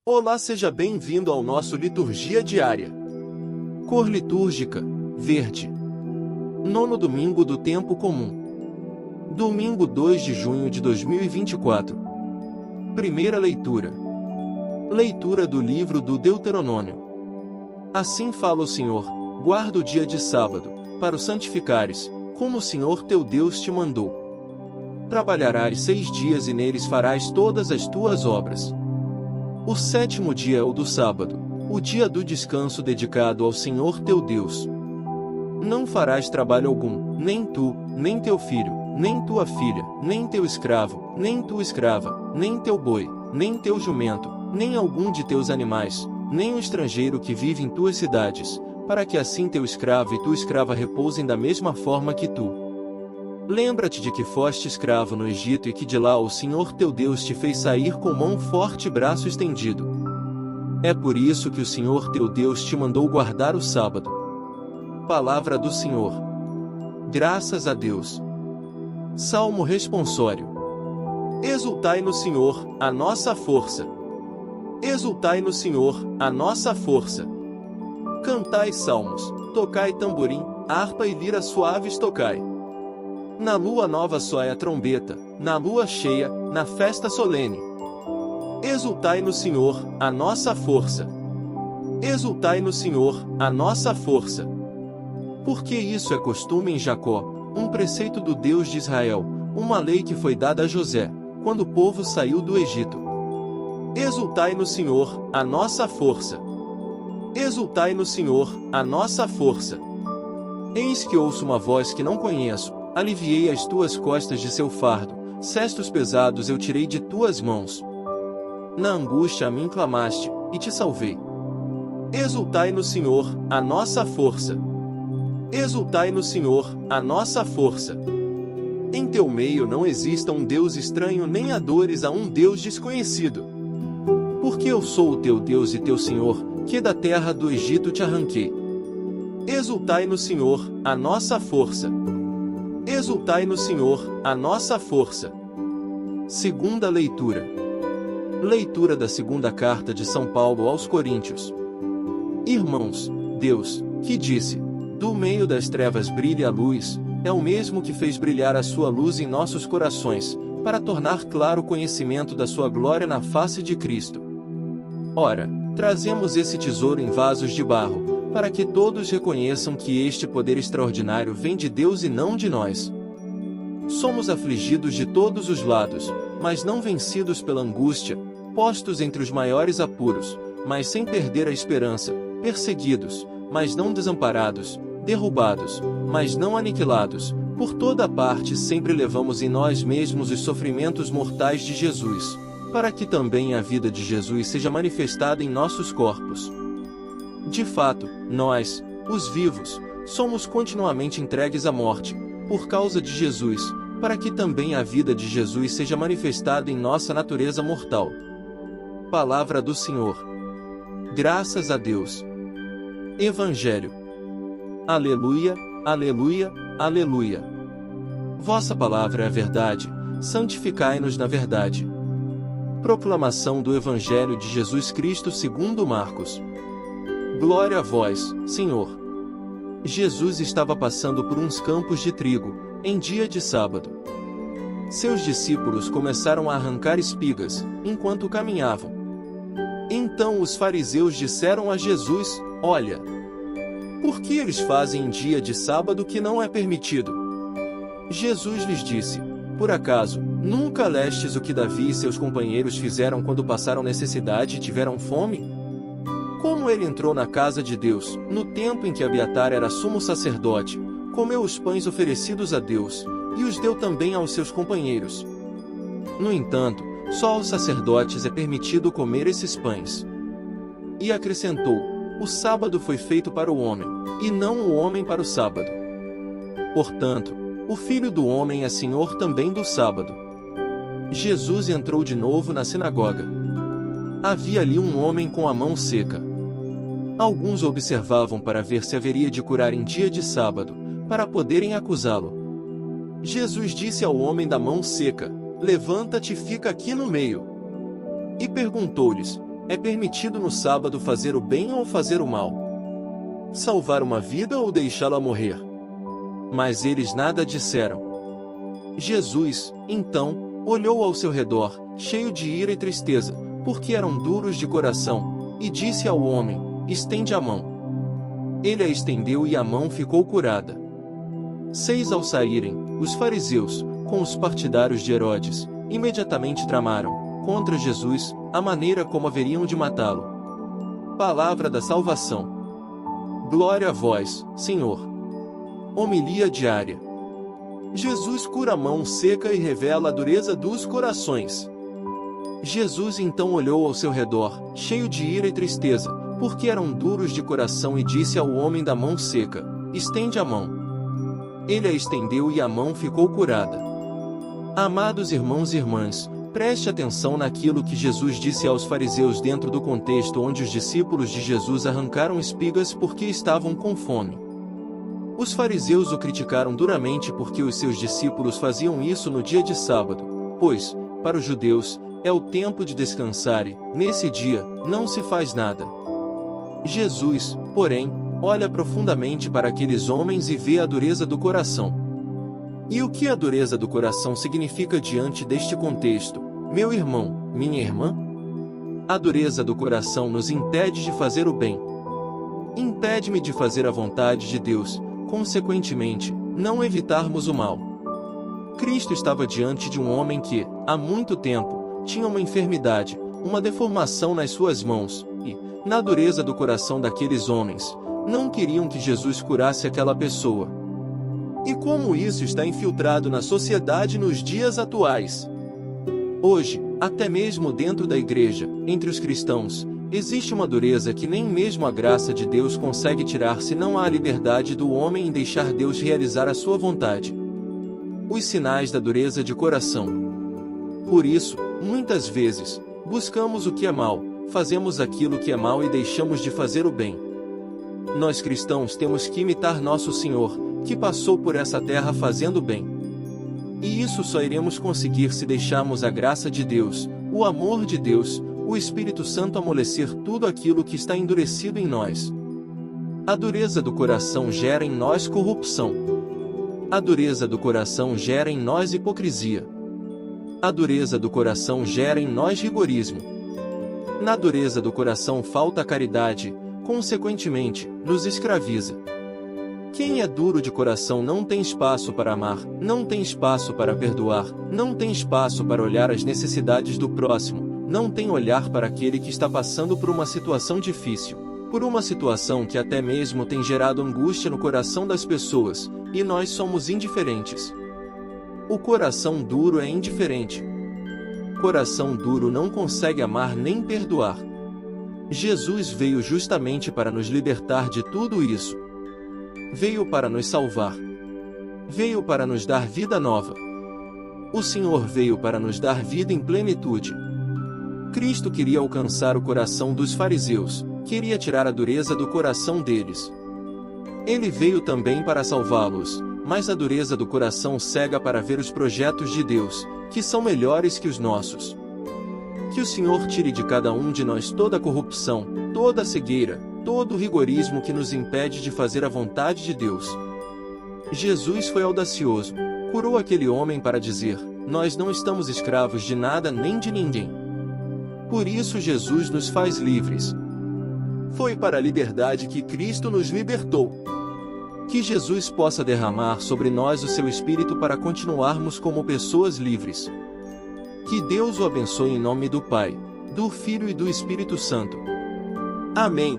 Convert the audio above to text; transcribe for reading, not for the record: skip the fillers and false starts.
Olá, seja bem-vindo ao nosso Liturgia Diária. Cor litúrgica: verde. Nono domingo do tempo comum. Domingo 2 de junho de 2024. Primeira leitura. Leitura do livro do Deuteronômio. Assim fala o Senhor: guarda o dia de sábado, para o santificares, como o Senhor teu Deus te mandou. Trabalharás 6 dias e neles farás todas as tuas obras. O sétimo dia é o do sábado, o dia do descanso dedicado ao Senhor teu Deus. Não farás trabalho algum, nem tu, nem teu filho, nem tua filha, nem teu escravo, nem tua escrava, nem teu boi, nem teu jumento, nem algum de teus animais, nem o estrangeiro que vive em tuas cidades, para que assim teu escravo e tua escrava repousem da mesma forma que tu. Lembra-te de que foste escravo no Egito e que de lá o Senhor teu Deus te fez sair com mão forte e braço estendido. É por isso que o Senhor teu Deus te mandou guardar o sábado. Palavra do Senhor. Graças a Deus. Salmo responsório. Exultai no Senhor, a nossa força. Exultai no Senhor, a nossa força. Cantai salmos, tocai tamborim, harpa e lira suaves tocai. Na lua nova soe a trombeta, na lua cheia, na festa solene. Exultai no Senhor, a nossa força. Exultai no Senhor, a nossa força. Porque isso é costume em Jacó, um preceito do Deus de Israel, uma lei que foi dada a José, quando o povo saiu do Egito. Exultai no Senhor, a nossa força. Exultai no Senhor, a nossa força. Eis que ouço uma voz que não conheço. Aliviei as tuas costas de seu fardo, cestos pesados eu tirei de tuas mãos. Na angústia a mim clamaste, e te salvei. Exultai no Senhor, a nossa força. Exultai no Senhor, a nossa força. Em teu meio não exista um Deus estranho nem adores a um Deus desconhecido. Porque eu sou o teu Deus e teu Senhor, que da terra do Egito te arranquei. Exultai no Senhor, a nossa força. Exultai no Senhor, a nossa força. Segunda leitura. Leitura da segunda carta de São Paulo aos Coríntios. Irmãos, Deus, que disse: do meio das trevas brilhe a luz, é o mesmo que fez brilhar a sua luz em nossos corações, para tornar claro o conhecimento da sua glória na face de Cristo. Ora, trazemos esse tesouro em vasos de barro, para que todos reconheçam que este poder extraordinário vem de Deus e não de nós. Somos afligidos de todos os lados, mas não vencidos pela angústia, postos entre os maiores apuros, mas sem perder a esperança, perseguidos, mas não desamparados, derrubados, mas não aniquilados, por toda parte sempre levamos em nós mesmos os sofrimentos mortais de Jesus, para que também a vida de Jesus seja manifestada em nossos corpos. De fato, nós, os vivos, somos continuamente entregues à morte, por causa de Jesus, para que também a vida de Jesus seja manifestada em nossa natureza mortal. Palavra do Senhor. Graças a Deus. Evangelho. Aleluia, aleluia, aleluia. Vossa palavra é a verdade, santificai-nos na verdade. Proclamação do Evangelho de Jesus Cristo segundo Marcos. Glória a vós, Senhor. Jesus estava passando por uns campos de trigo, em dia de sábado. Seus discípulos começaram a arrancar espigas, enquanto caminhavam. Então os fariseus disseram a Jesus: olha, por que eles fazem em dia de sábado que não é permitido? Jesus lhes disse: por acaso, nunca lestes o que Davi e seus companheiros fizeram quando passaram necessidade e tiveram fome? Como ele entrou na casa de Deus, no tempo em que Abiatar era sumo sacerdote, comeu os pães oferecidos a Deus, e os deu também aos seus companheiros. No entanto, só aos sacerdotes é permitido comer esses pães. E acrescentou: o sábado foi feito para o homem, e não o homem para o sábado. Portanto, o Filho do Homem é Senhor também do sábado. Jesus entrou de novo na sinagoga. Havia ali um homem com a mão seca. Alguns observavam para ver se haveria de curar em dia de sábado, para poderem acusá-lo. Jesus disse ao homem da mão seca: levanta-te e fica aqui no meio. E perguntou-lhes: É permitido no sábado fazer o bem ou fazer o mal? Salvar uma vida ou deixá-la morrer? Mas eles nada disseram. Jesus, então, olhou ao seu redor, cheio de ira e tristeza, porque eram duros de coração, e disse ao homem: estende a mão. Ele a estendeu e a mão ficou curada. 6 Ao saírem, os fariseus, com os partidários de Herodes, imediatamente tramaram, contra Jesus, a maneira como haveriam de matá-lo. Palavra da salvação. Glória a vós, Senhor. Homilia diária. Jesus cura a mão seca e revela a dureza dos corações. Jesus então olhou ao seu redor, cheio de ira e tristeza, porque eram duros de coração, e disse ao homem da mão seca: estende a mão. Ele a estendeu e a mão ficou curada. Amados irmãos e irmãs, preste atenção naquilo que Jesus disse aos fariseus dentro do contexto onde os discípulos de Jesus arrancaram espigas porque estavam com fome. Os fariseus o criticaram duramente porque os seus discípulos faziam isso no dia de sábado, pois, para os judeus, é o tempo de descansar e, nesse dia, não se faz nada. Jesus, porém, olha profundamente para aqueles homens e vê a dureza do coração. E o que a dureza do coração significa diante deste contexto, meu irmão, minha irmã? A dureza do coração nos impede de fazer o bem. Impede-me de fazer a vontade de Deus, consequentemente, não evitarmos o mal. Cristo estava diante de um homem que, há muito tempo, tinha uma enfermidade, uma deformação nas suas mãos, e, na dureza do coração daqueles homens, não queriam que Jesus curasse aquela pessoa. E como isso está infiltrado na sociedade nos dias atuais? Hoje, até mesmo dentro da igreja, entre os cristãos, existe uma dureza que nem mesmo a graça de Deus consegue tirar se não há a liberdade do homem em deixar Deus realizar a sua vontade. Os sinais da dureza de coração. Por isso, muitas vezes, buscamos o que é mal, fazemos aquilo que é mal e deixamos de fazer o bem. Nós cristãos temos que imitar nosso Senhor, que passou por essa terra fazendo bem. E isso só iremos conseguir se deixarmos a graça de Deus, o amor de Deus, o Espírito Santo amolecer tudo aquilo que está endurecido em nós. A dureza do coração gera em nós corrupção. A dureza do coração gera em nós hipocrisia. A dureza do coração gera em nós rigorismo. Na dureza do coração falta a caridade, consequentemente, nos escraviza. Quem é duro de coração não tem espaço para amar, não tem espaço para perdoar, não tem espaço para olhar as necessidades do próximo, não tem olhar para aquele que está passando por uma situação difícil, por uma situação que até mesmo tem gerado angústia no coração das pessoas, e nós somos indiferentes. O coração duro é indiferente. Coração duro não consegue amar nem perdoar. Jesus veio justamente para nos libertar de tudo isso. Veio para nos salvar. Veio para nos dar vida nova. O Senhor veio para nos dar vida em plenitude. Cristo queria alcançar o coração dos fariseus, queria tirar a dureza do coração deles. Ele veio também para salvá-los, mas a dureza do coração cega para ver os projetos de Deus, que são melhores que os nossos. Que o Senhor tire de cada um de nós toda a corrupção, toda a cegueira, todo o rigorismo que nos impede de fazer a vontade de Deus. Jesus foi audacioso, curou aquele homem para dizer: nós não estamos escravos de nada nem de ninguém. Por isso Jesus nos faz livres. Foi para a liberdade que Cristo nos libertou. Que Jesus possa derramar sobre nós o seu Espírito para continuarmos como pessoas livres. Que Deus o abençoe em nome do Pai, do Filho e do Espírito Santo. Amém.